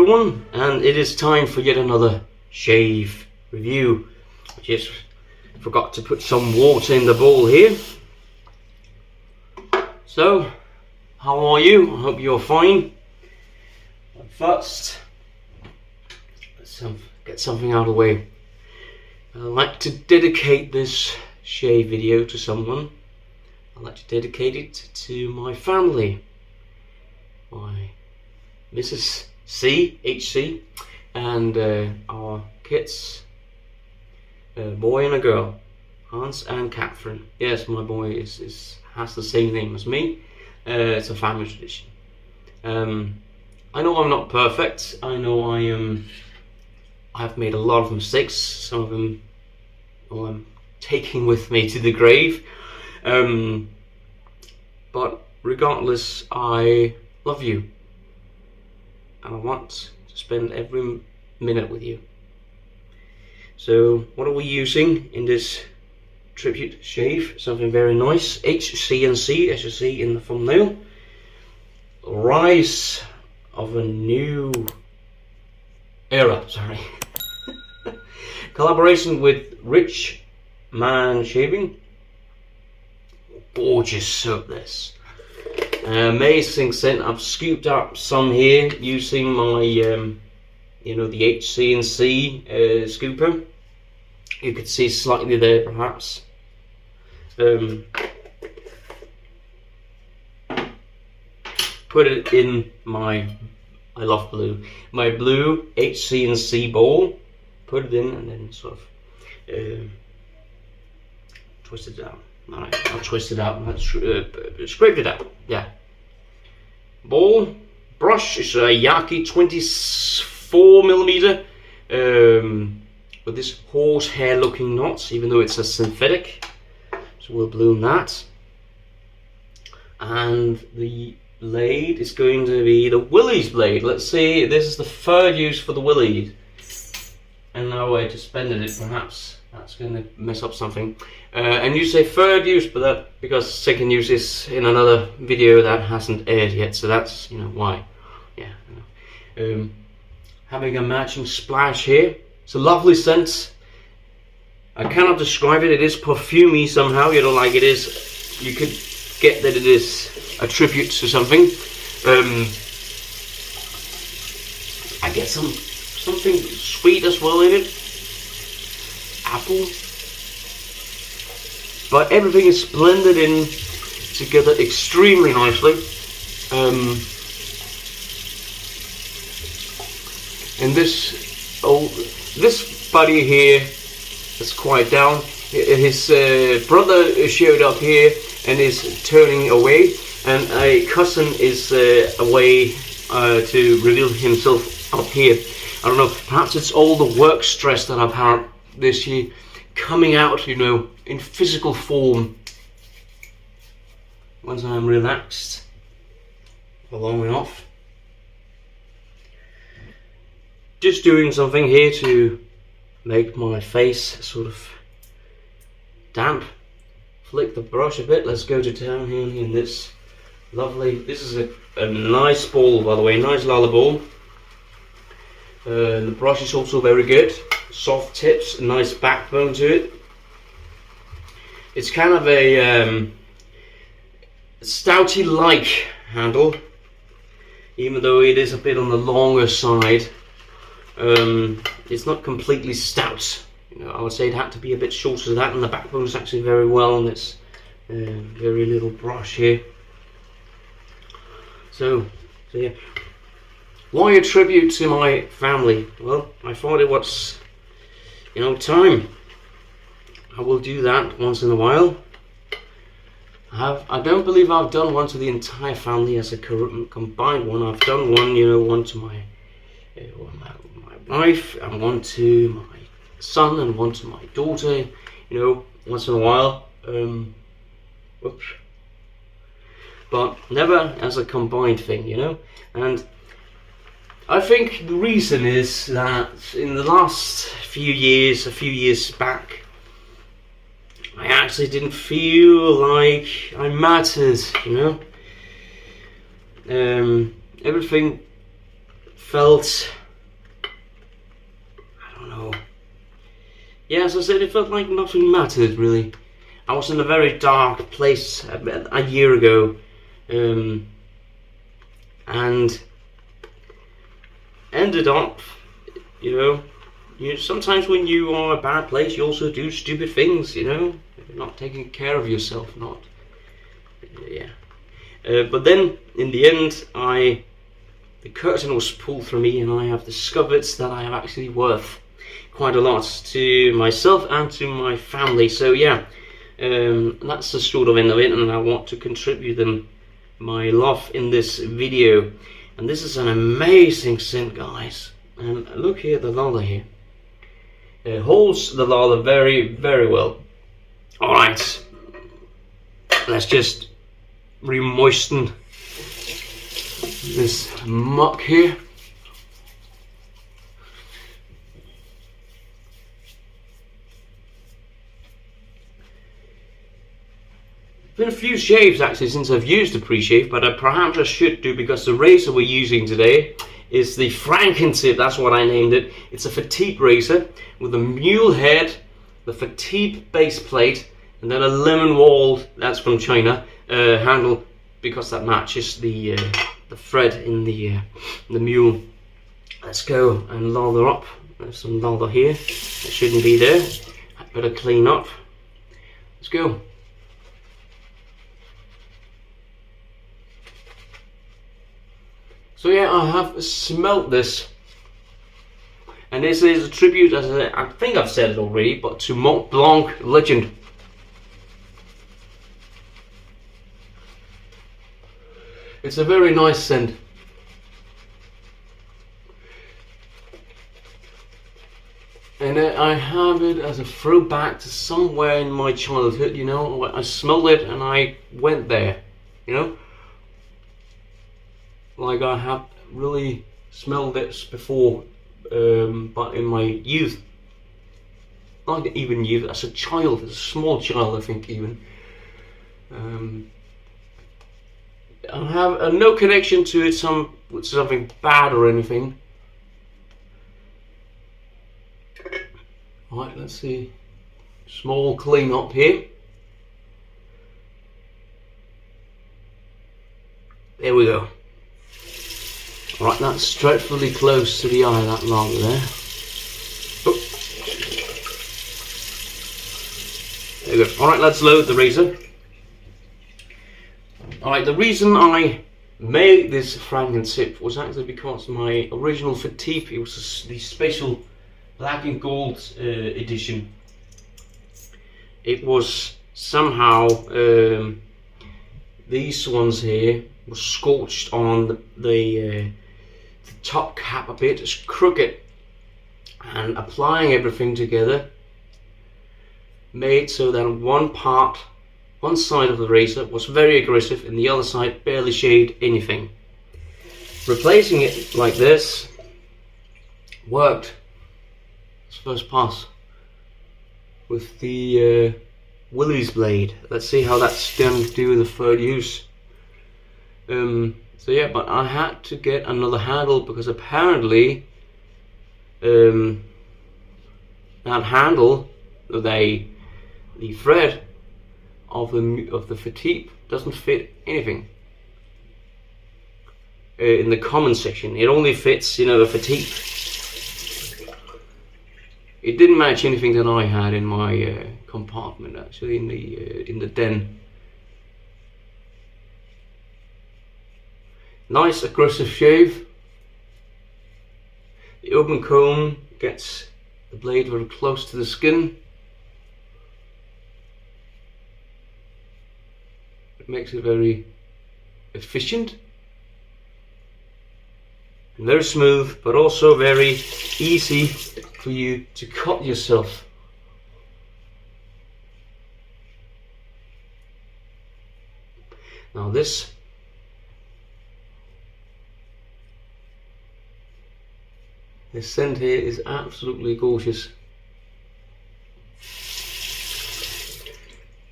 everyone, and it is time for yet another shave review. I just forgot to put some water in the bowl here. So, how are you? I hope you're fine. But first, let's get something out of the way. I'd like to dedicate this shave video to someone. I'd like to dedicate it to my family. My Mrs. C, HC, and our kids, a boy and a girl, Hans and Catherine. Yes, my boy has the same name as me. It's a family tradition. I know I'm not perfect. I know I've made a lot of mistakes. Some of them, well, I'm taking with me to the grave. But regardless, I love you. And I want to spend every minute with you. So what are we using in this tribute shave? Something very nice. HC&C, as you see in the thumbnail. Rise of a new era, sorry. Collaboration with Rich Man Shaving. Gorgeous soap this. Amazing scent. I've scooped up some here using my, the HC&C scooper. You could see slightly there, perhaps. Put it in my, I love blue, my blue HC&C bowl. Put it in and then sort of twist it down. Not twist it out. Scrape it out. Yeah. Bowl, brush is a yaqi 24mm with this horsehair looking knots, even though it's a synthetic. So we'll bloom that. And the blade is going to be the Willy's blade. Let's see, this is the third use for the Willy. And no way to spend it, perhaps. That's going to mess up something. And you say third use, but that because second use is in another video that hasn't aired yet, so that's why. Yeah. Having a matching splash here. It's a lovely scent. I cannot describe it. It is perfumey somehow. Like it is. You could get that it is a tribute to something. I get something sweet as well in it. Apple, but everything is blended in together extremely nicely. And this buddy here is quite down. His brother showed up here and is turning away, and a cousin is away to reveal himself up here. I don't know, perhaps it's all the work stress that I've had this year coming out, in physical form once I'm relaxed for long enough. Just doing something here to make my face sort of damp. Flick the brush a bit. Let's go to town here in this lovely, this is a nice ball, by the way, nice lather ball. The brush is also very good. Soft tips, a nice backbone to it. It's kind of a stouty-like handle, even though it is a bit on the longer side. It's not completely stout. I would say it had to be a bit shorter than that, and the backbone is actually very well, and it's very little brush here. So yeah. Why a tribute to my family? Well, I thought it was time. I will do that once in a while. I don't believe I've done one to the entire family as a combined one. I've done one, one to my wife, and one to my son, and one to my daughter. Once in a while. Whoops. But never as a combined thing, And I think the reason is that in the last few years, a few years back, I actually didn't feel like I mattered, Everything felt, I don't know. Yeah, as I said, it felt like nothing mattered really. I was in a very dark place a year ago, and ended up, sometimes when you are in a bad place, you also do stupid things, You're not taking care of yourself, but then in the end, the curtain was pulled from me, and I have discovered that I am actually worth quite a lot to myself and to my family. So yeah, that's the sort of end of it, and I want to contribute them my love in this video. And this is an amazing scent, guys. And look here, the lather here. It holds the lather very, very well. Alright, let's just re-moisten this muck here. Been a few shaves actually since I've used the pre-shave, but perhaps I should do, because the razor we're using today is the Frankentip. That's what I named it. It's a Fatip razor with a mule head, the Fatip base plate, and then a lemon walled, that's from China, handle, because that matches the thread in the mule. Let's go and lather up. There's some lather here. It shouldn't be there. I better clean up. Let's go. So yeah, I have smelt this, and this is a tribute, as I think I've said it already, but to Mont Blanc legend. It's a very nice scent. And I have it as a throwback to somewhere in my childhood, I smelled it and I went there, Like I have really smelled this before, but in my youth, not even youth, as a child, as a small child, I think even. I have no connection to it, with something bad or anything. Right, let's see. Small clean up here. There we go. Right, that's dreadfully close to the eye, that lather there. Oh. There we go. Alright, let's load the razor. Alright, the reason I made this Frankentip was actually because my original Fatip, it was the special black and gold edition. It was somehow, these ones here were scorched on the top cap a bit. It's crooked, and applying everything together made so that one side of the razor was very aggressive and the other side barely shaved anything. Replacing it like this worked. It's first pass with the Willy's blade. Let's see how that's going to do in the third use. So yeah, but I had to get another handle, because apparently that handle, the thread of the Fatip doesn't fit anything in the common section. It only fits, the Fatip. It didn't match anything that I had in my compartment, actually, in the den. Nice aggressive shave. The open comb gets the blade very close to the skin. It makes it very efficient and very smooth, but also very easy for you to cut yourself. Now this scent here is absolutely gorgeous.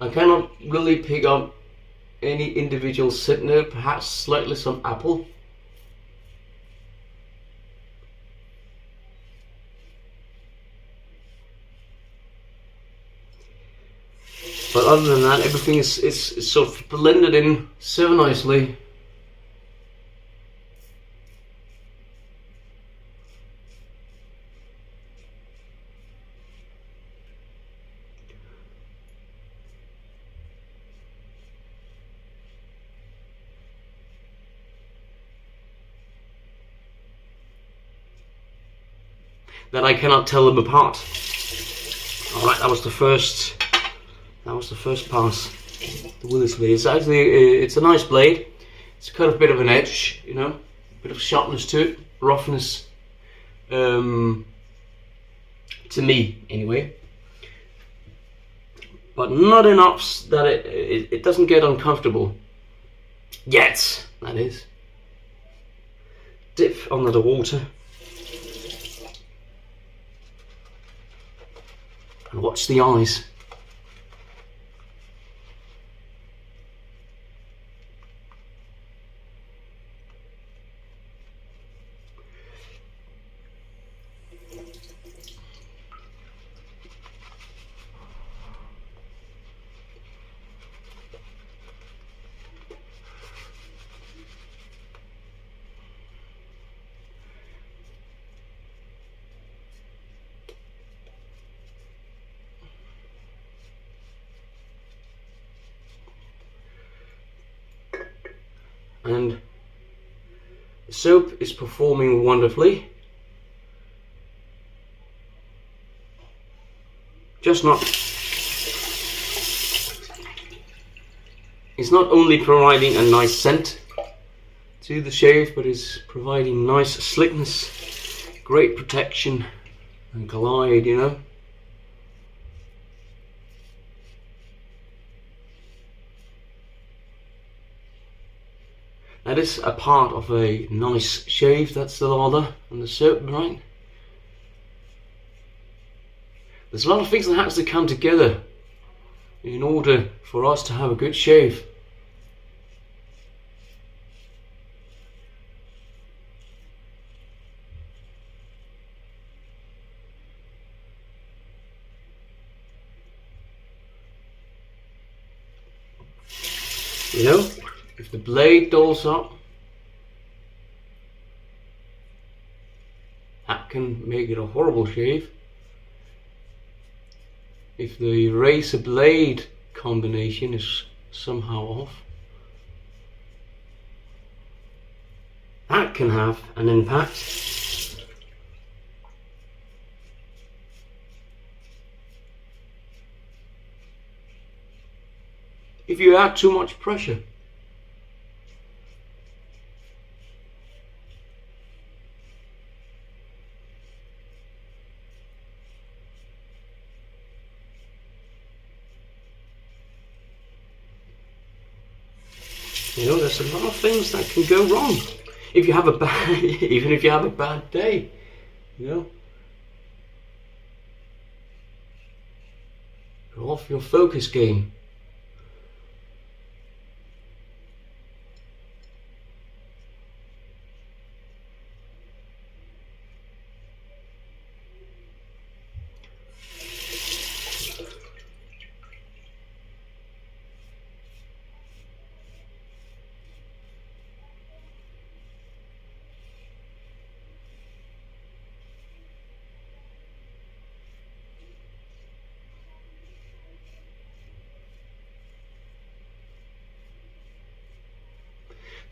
I cannot really pick up any individual scent note, perhaps slightly some apple. But other than that, everything is sort of blended in so nicely. That I cannot tell them apart. Alright, that was the first pass. The Willy's blade. It's actually it's a nice blade. It's got a bit of an edge, you know, a bit of sharpness to it, roughness. To me, anyway. But not enough that it doesn't get uncomfortable. Yet, that is. Dip under the water. And watch the eyes. And the soap is performing wonderfully. Just not. It's not only providing a nice scent to the shave, but it's providing nice slickness, great protection and glide, you know. That is a part of a nice shave, that's the lather and the soap, right? There's a lot of things that has to come together in order for us to have a good shave. You know? If the blade dulls up, that can make it a horrible shave. If the razor blade combination is somehow off, that can have an impact. If you add too much pressure. You know, there's a lot of things that can go wrong if you have a bad, even if you have a bad day. You know, you're off your focus game.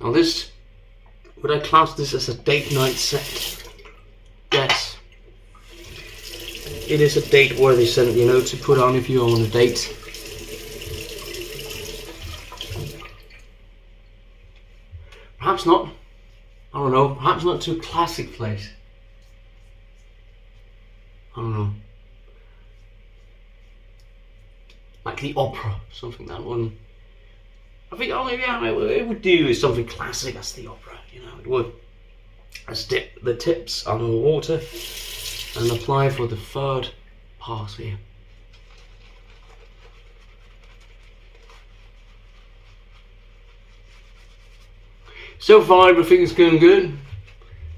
Now this, would I class this as a date night set? Yes. It is a date worthy scent, you know, to put on if you're on a date. Perhaps not, I don't know, perhaps not to a classic place. I don't know. Like the opera, something that one. I think, oh yeah, it would do something classic as the opera, you know, it would. Let's dip the tips under the water and apply for the third pass here. So far everything is going good,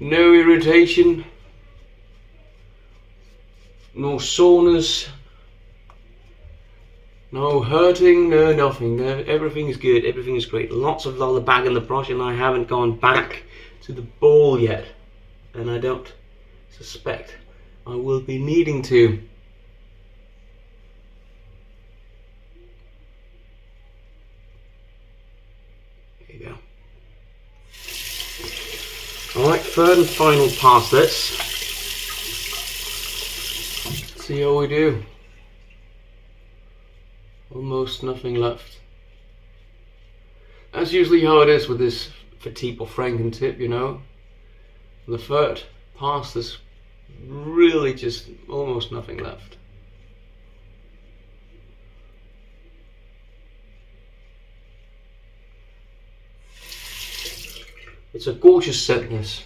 no irritation, no soreness, No hurting, no nothing. No, everything is good, everything is great. Lots of lather back in the brush, and I haven't gone back to the ball yet. And I don't suspect I will be needing to. There you go. Alright, third and final pass this. See how we do. Almost nothing left. That's usually how it is with this Fatip or Frankentip, you know. The third pass, there's really just almost nothing left. It's a gorgeous scent, this.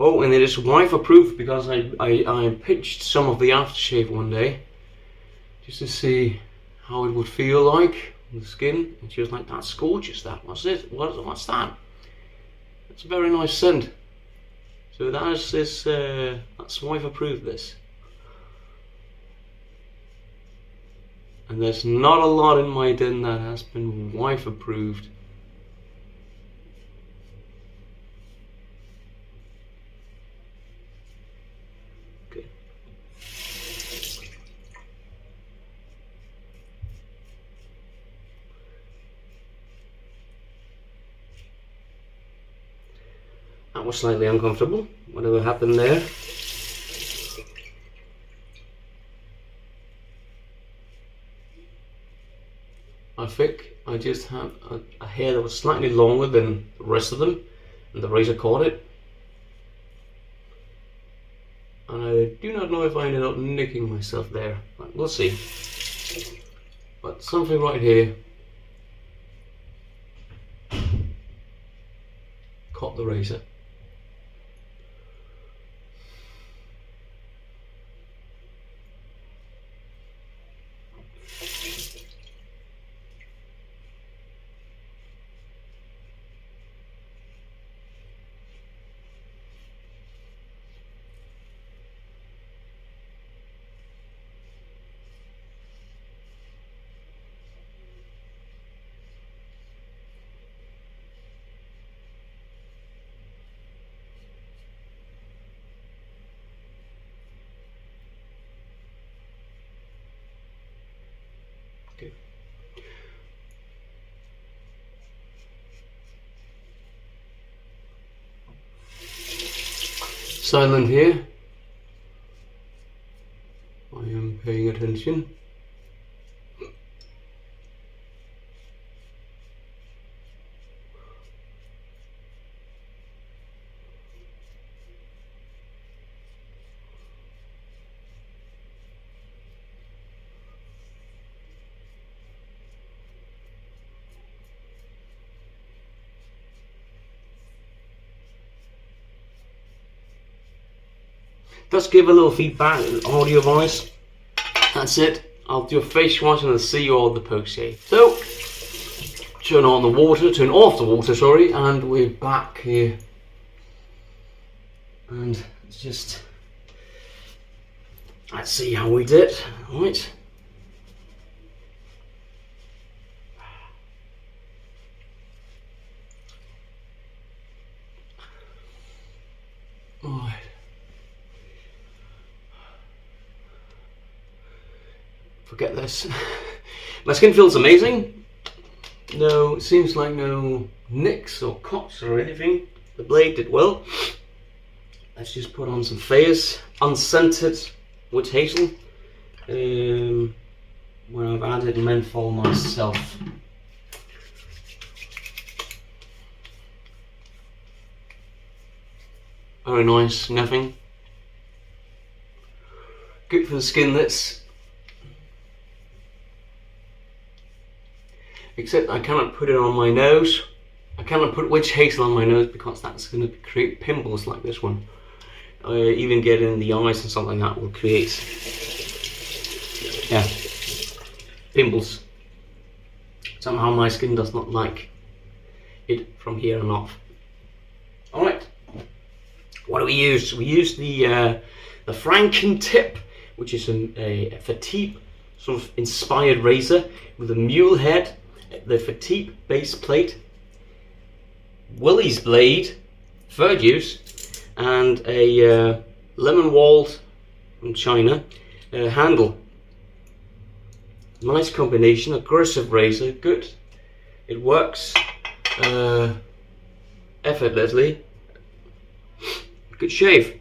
Oh, and it is wife approved because I pitched some of the aftershave one day just to see how it would feel like on the skin, and she was like, "That's gorgeous. That what's it? What's that?" It's a very nice scent. So that is this. That's wife approved this, and there's not a lot in my den that has been wife approved. That was slightly uncomfortable, whatever happened there. I think I just have a hair that was slightly longer than the rest of them, and the razor caught it. And I do not know if I ended up nicking myself there, but we'll see. But something right here caught the razor. Okay. Silent here. I am paying attention. Just give a little feedback audio wise. That's it. I'll do a face wash and I'll see you all at the post shave. So turn off the water, sorry, and we're back here. And it's just, let's see how we did. Right. Alright. Forget this. My skin feels amazing. No, it seems like no nicks or cuts or anything. The blade did well. Let's just put on some Fairs unscented witch hazel, where I've added menthol myself. Very nice, nothing. Good for the skin, this. Except I cannot put it on my nose. I cannot put witch hazel on my nose because that's going to create pimples like this one. Even get in the eyes and something like that will create, yeah, pimples. Somehow my skin does not like it from here on off. Alright, what do we use? We use the the Frankentip, which is a Fatip sort of inspired razor with a mule head, the Fatip base plate, Willy's blade, third use, and a lemon walled from China handle. Nice combination, aggressive razor, good. It works effortlessly. Good shave.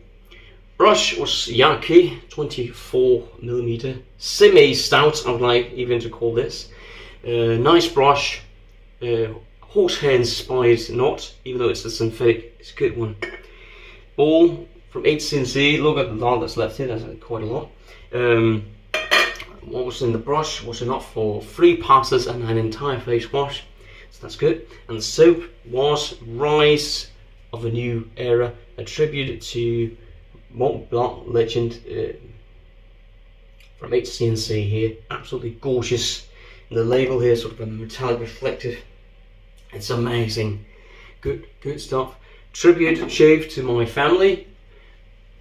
Brush was Yaqi 24mm, semi-stout, I would like even to call this. Nice brush, horsehair inspired knot, even though it's a synthetic, it's a good one. Ball from HC&C, look at the lot that's left here, that's quite a lot. What was in the brush was enough for 3 passes and an entire face wash, so that's good. And the soap was Rise of a New Era, a tribute to Mont Blanc legend from HC&C here. Absolutely gorgeous. And the label here, sort of a metallic reflective. It's amazing. Good stuff. Tribute shave to my family.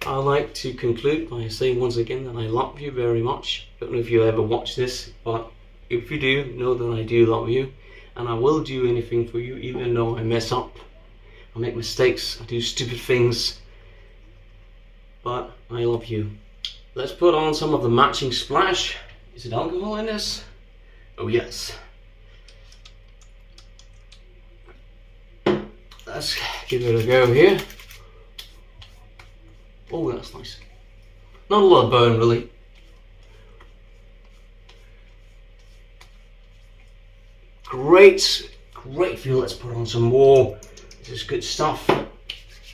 I'd like to conclude by saying once again that I love you very much. Don't know if you ever watch this, but if you do, know that I do love you, and I will do anything for you, even though I mess up, I make mistakes, I do stupid things, but I love you. Let's put on some of the matching splash. Is it alcohol in this? Oh yes. Let's give it a go here. Oh, that's nice. Not a lot of burn, really. Great feel. Let's put on some more. This is good stuff. It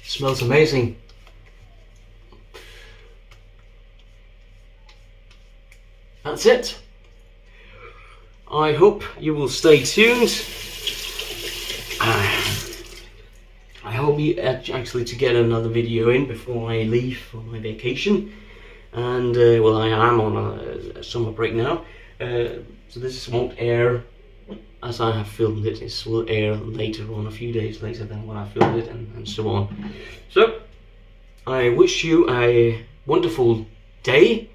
smells amazing. That's it. I hope you will stay tuned. I hope you actually to get another video in before I leave for my vacation. And well, I am on a summer break now, so this won't air as I have filmed it. This will air later on, a few days later than when I filmed it, and so on. So I wish you a wonderful day,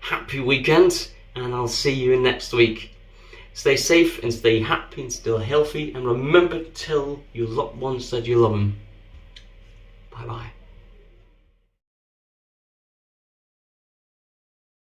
happy weekend, and I'll see you next week. Stay safe and stay happy and still healthy, and remember to tell your loved ones that you love them. Bye bye.